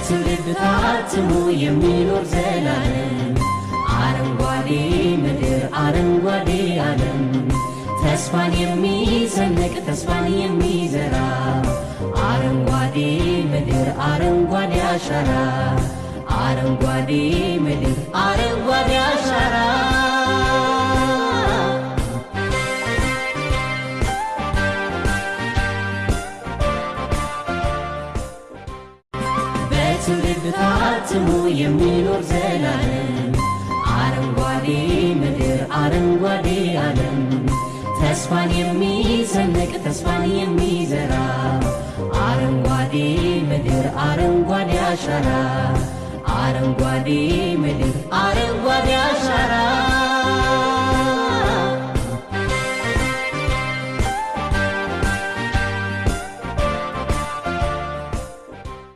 በትውልድ ታትሞ የሚኖር ዘላለም አረንጓዴ ምድር አረንጓዴ ዓለም ተስፋን የሚሰንቅ ተስፋን የሚዘራ አረንጓዴ ምድር አረንጓዴ አሻራ አረንጓዴ ምድር አረንጓዴ አሻራ በትውልድ ታትሞ የሚኖር ዘላለም አረንጓዴ ምድር አረንጓዴ ዓለም ተስፋን የሚሰንቅ ተስፋን የሚዘራ አረንጓዴ ምድር አረንጓዴ አሻራ አረንጓዴ ምድር አረንጓዴ አሻራ